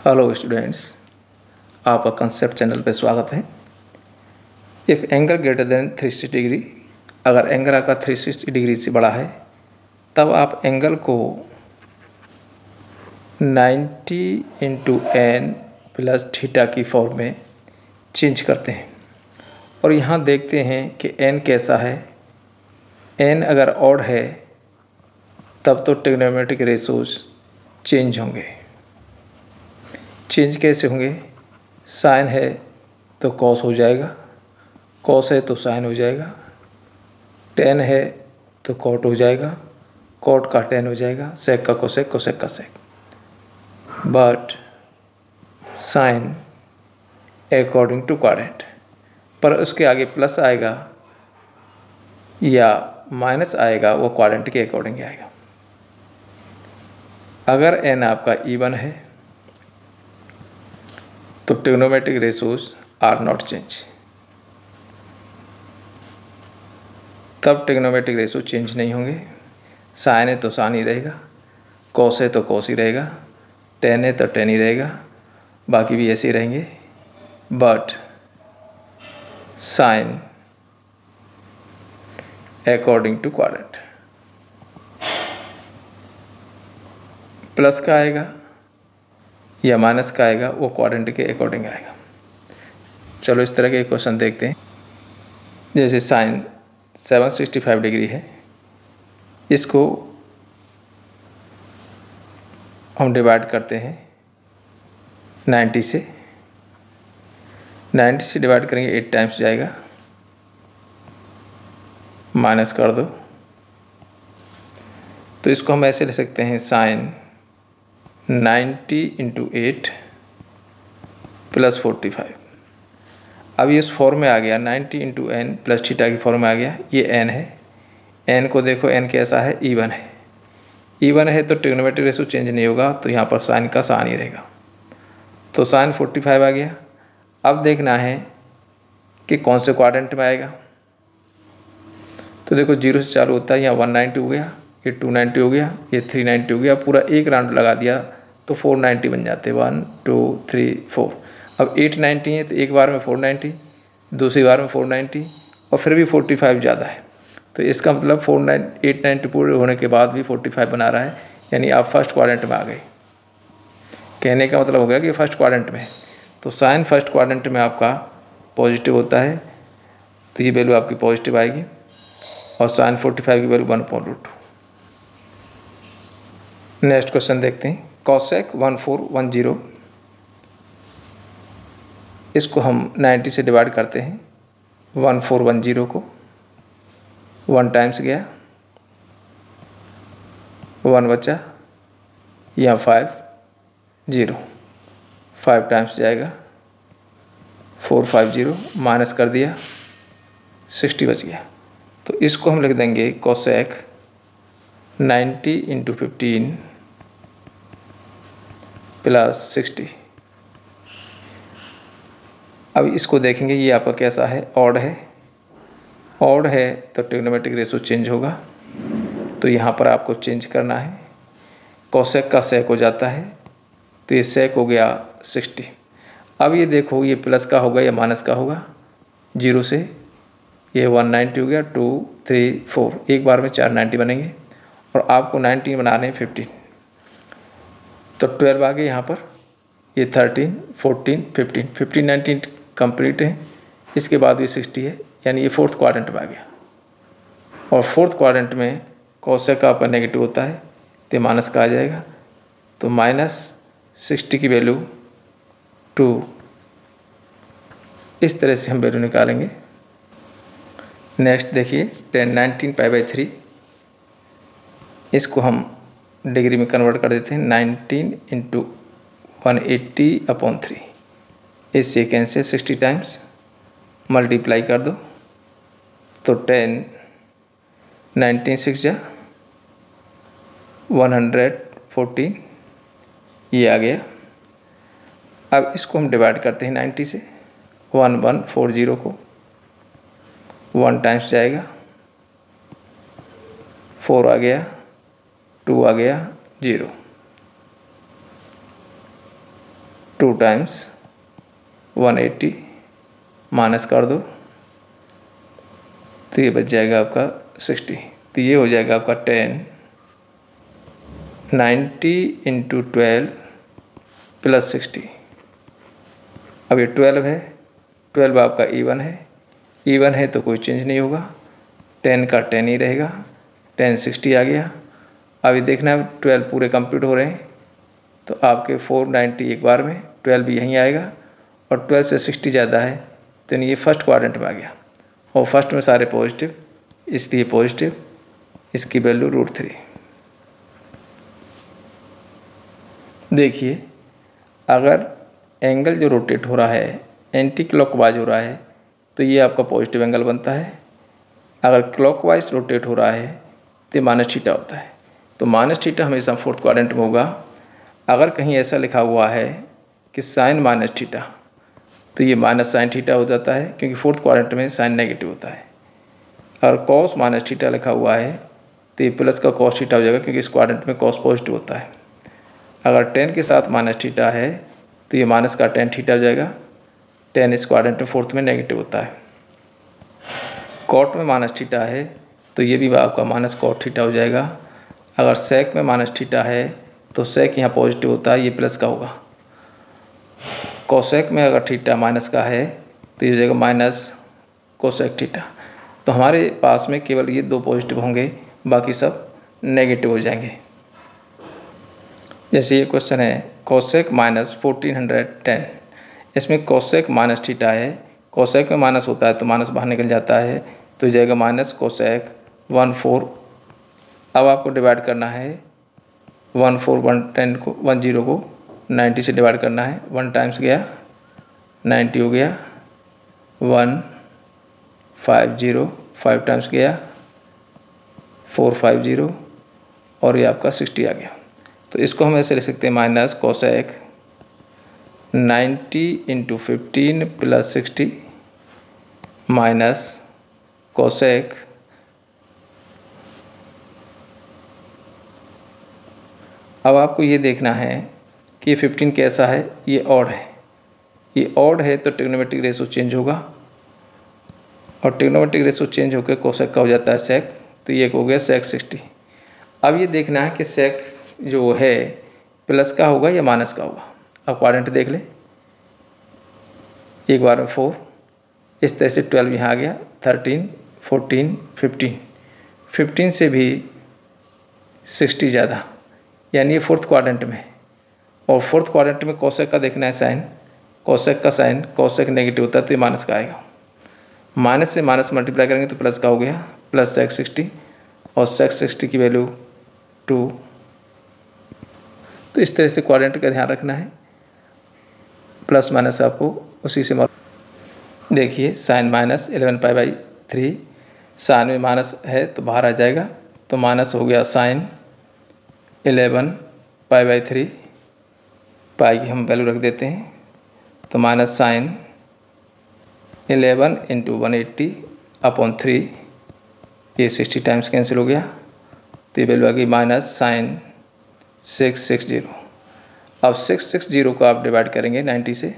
Hello students, आपका concept channel पे स्वागत है। If angle greater than 360 degree, अगर एंगल आपका 360 डिग्री से बड़ा है तब आप एंगल को 90 इंटू एन प्लस थीटा की फॉर्म में चेंज करते हैं। और यहाँ देखते हैं कि एन कैसा है। एन अगर ऑड है तब तो ट्रिग्नोमेट्रिक रेशोज चेंज होंगे। चेंज कैसे होंगे? साइन है तो कॉस हो जाएगा, कॉस है तो साइन हो जाएगा, टेन है तो कॉट हो जाएगा, कॉट का टेन हो जाएगा, सेक का कोसेक, कोसेक का sec. But sine according to quadrant, पर उसके आगे प्लस आएगा या माइनस आएगा वो क्वाड्रेंट के अकॉर्डिंग आएगा। अगर एन आपका इवन है तो trigonometric ratios are not change, तब ट्रिग्नोमेट्रिक रेशो चेंज नहीं होंगे। साइन है तो साइन ही रहेगा, कॉस है तो कॉस ही रहेगा, टेन है तो टेन ही रहेगा, बाकी भी ऐसे ही रहेंगे। But sine according to quadrant plus का आएगा या माइनस का आएगा वो क्वाड्रेंट के अकॉर्डिंग आएगा। चलो इस तरह के क्वेश्चन देखते हैं। जैसे साइन 765 डिग्री है, इसको हम डिवाइड करते हैं 90 से। 90 से डिवाइड करेंगे 8 टाइम्स जाएगा, माइनस कर दो तो इसको हम ऐसे ले सकते हैं साइन 90 इंटू 8 प्लस 45। अब ये इस फॉर्म में आ गया 90 इंटू एन प्लस थीटा की फॉर्म में आ गया। ये एन है, एन को देखो एन कैसा है, इवन है। इवन है तो ट्रिग्नोमेट्रिक रेशो चेंज नहीं होगा, तो यहाँ पर साइन का साइन ही रहेगा। तो साइन 45 आ गया। अब देखना है कि कौन से क्वाड्रेंट में आएगा। तो देखो 0 से चालू होता है, यहाँ 190 हो गया, ये 290 हो गया, ये 390 हो गया। पूरा एक राउंड लगा दिया तो 490 बन जाते, 1 2 3 4। अब 890 है तो एक बार में 490, दूसरी बार में 490 और फिर भी 45 ज़्यादा है। तो इसका मतलब 890 पूरे होने के बाद भी 45 बना रहा है, यानी आप फर्स्ट क्वाड्रेंट में आ गए। कहने का मतलब हो गया कि फर्स्ट क्वाड्रेंट में है। तो साइन फर्स्ट क्वाड्रेंट में आपका पॉजिटिव होता है, तो ये वैल्यू आपकी पॉजिटिव आएगी। और साइन 45 की वैल्यू 1/√2। नेक्स्ट क्वेश्चन देखते हैं। कॉसेक 1410, इसको हम 90 से डिवाइड करते हैं। 1410 को 1 टाइम्स गया, 1 बचा, यहाँ 5 0, 5 टाइम्स जाएगा, 450 माइनस कर दिया, 60 बच गया। तो इसको हम लिख देंगे कोसेक 90 इंटू 15 प्लस 60। अब इसको देखेंगे, ये आपका कैसा है, ऑड है। ऑड है तो ट्रिग्नोमेट्रिक रेशो चेंज होगा, तो यहाँ पर आपको चेंज करना है। कोसेक का सेक हो जाता है, तो ये सेक हो गया 60। अब ये देखो ये प्लस का होगा या माइनस का होगा। 0 से ये 190 हो गया, 2 3 4, एक बार में 4 90 बनेंगे और आपको 19 बनाने हैं 15। तो 12 आ गए यहाँ पर, ये 13 14 15, 15 19 कंप्लीट है। इसके बाद भी 60 है, यानी ये फोर्थ क्वाड्रेंट में आ गया। और फोर्थ क्वाड्रेंट में कोसेक का आपका नेगेटिव होता है तो माइनस का आ जाएगा। तो -60 की वैल्यू 2, इस तरह से हम वैल्यू निकालेंगे। नेक्स्ट देखिए 10 19 π/3, इसको हम डिग्री में कन्वर्ट कर देते हैं। 19 इंटू 180/3, इस सेकेंड से 60 टाइम्स मल्टीप्लाई कर दो तो 10 19 6 जा 114, ये आ गया। अब इसको हम डिवाइड करते हैं 90 से। 1140 को 1 टाइम्स जाएगा, 4 आ गया, 2 आ गया, 0। 2 टाइम्स 180 माइनस कर दो तो ये बच जाएगा आपका 60। तो ये हो जाएगा आपका 10 90 इंटू 12 प्लस 60। अब ये 12 है, 12 आपका इवन है तो कोई चेंज नहीं होगा, 10 का 10 ही रहेगा, 10 60 आ गया। अब ये देखना है 12 पूरे कंप्लीट हो रहे हैं तो आपके 490 एक बार में, 12 भी यहीं आएगा और 12 से 60 ज़्यादा है तो ये फर्स्ट क्वाड्रेंट में आ गया और फर्स्ट में सारे पॉजिटिव, इसलिए पॉजिटिव, इसकी वैल्यू √3। देखिए अगर एंगल जो रोटेट हो रहा है एंटी क्लॉकवाइज हो रहा है तो ये आपका पॉजिटिव एंगल बनता है, अगर क्लॉकवाइज रोटेट हो रहा है तो माइनस थीटा होता है। तो माइनस थीटा हमेशा फोर्थ क्वाड्रेंट में होगा। अगर कहीं ऐसा लिखा हुआ है कि साइन माइनस थीटा तो ये माइनस साइन थीटा हो जाता है क्योंकि फोर्थ क्वाड्रेंट में साइन नेगेटिव होता है। अगर कॉस माइनस थीटा लिखा हुआ है तो ये प्लस का कॉस थीटा हो जाएगा क्योंकि इस क्वाड्रेंट में कॉस पॉजिटिव होता है। अगर 10 के साथ माइनस थीटा है तो ये माइनस का tan थीटा हो जाएगा, 10 इस क्वाड्रेंट में फोर्थ में नेगेटिव होता है। कॉट में माइनस थीटा है तो ये भी आपका माइनस कॉट थीटा हो जाएगा। अगर सेक में माइनस थीटा है तो सेक यहाँ पॉजिटिव होता है, ये प्लस का होगा। कोसेक में अगर थीटा माइनस का है तो ये हो जाएगा माइनस कोसेक थीटा। तो हमारे पास में केवल ये 2 पॉजिटिव होंगे, बाकी सब नेगेटिव हो जाएंगे। जैसे ये क्वेश्चन है कोसेक माइनस 1410, इसमें कोसेक माइनस थीटा है, कोसेक में माइनस होता है तो माइनस बाहर निकल जाता है तो जाएगा माइनस कोसेक 14। अब आपको डिवाइड करना है 14 को 10 को 90 से डिवाइड करना है, 1 टाइम्स गया 90 हो गया, 150 5 टाइम्स गया 450 और ये आपका 60 आ गया। तो इसको हम ऐसे लिख सकते हैं minus cosec 90 into 15 plus 60 minus cosec अब आपको ये देखना है कि 15 कैसा है, ये ऑड है, ये ऑड है तो ट्रिग्नोमेट्रिक रेशो चेंज होगा और ट्रिग्नोमेट्रिक रेशो चेंज होकर कोसेक का हो जाता है सेक, तो ये हो गया सेक 60। अब ये देखना है कि सेक जो है प्लस का होगा या माइनस का होगा। अब क्वाड्रेंट देख ले, एक बार में 4, इस तरह से 12 यहाँ आ गया, 13 14 15 से भी 60 ज़्यादा, यानी ये फोर्थ क्वाड्रेंट में। और फोर्थ क्वाड्रेंट में कोसेक का देखना है साइन, कोसेक का साइन कोसेक नेगेटिव होता है तो ये माइनस का आएगा, माइनस से माइनस मल्टीप्लाई करेंगे तो प्लस का हो गया, प्लस सेक 60 और सेक 60 की वैल्यू 2। तो इस तरह से क्वाड्रेंट का ध्यान रखना है, प्लस माइनस आपको उसी से देखिए साइन माइनस 11π/3, साइन में माइनस है तो बाहर आ जाएगा, तो माइनस हो गया साइन 11π/3, पाई की हम वैल्यू रख देते हैं तो माइनस साइन 11 इंटू 180/3, ये 60 टाइम्स कैंसिल हो गया तो ये वैल्यू आ गई माइनस साइन 660। अब 660 को आप डिवाइड करेंगे 90 से,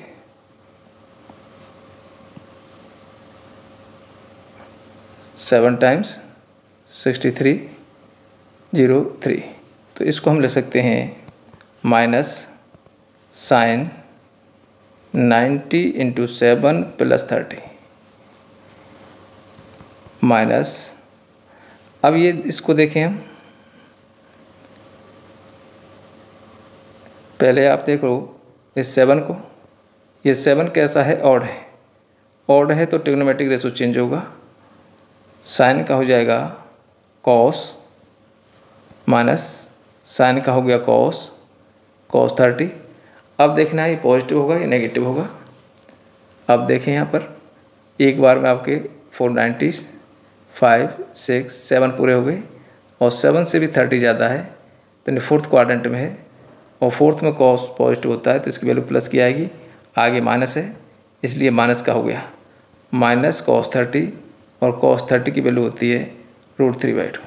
सेवन टाइम्स 6303, तो इसको हम ले सकते हैं minus sine 90 into 7 plus 30 minus, अब ये इसको देखें हम, पहले आप देखो इस 7 को, ये 7 कैसा है, ऑड है, ऑड है तो ट्रिग्नोमेट्रिक रेशो चेंज होगा, साइन का हो जाएगा कॉस माइनस साइन का हो गया कॉस 30। अब देखना है ये पॉजिटिव होगा या नेगेटिव होगा। अब देखें यहाँ पर एक बार में आपके 490 5 6 7 पूरे हो गए और 7 से भी 30 ज़्यादा है तो फोर्थ क्वाड्रेंट में है और फोर्थ में कॉस पॉजिटिव होता है तो इसकी वैल्यू प्लस की आएगी, आगे माइनस है इसलिए माइनस का हो गया, माइनस cos 30 और cos 30 की वैल्यू होती है √3/2।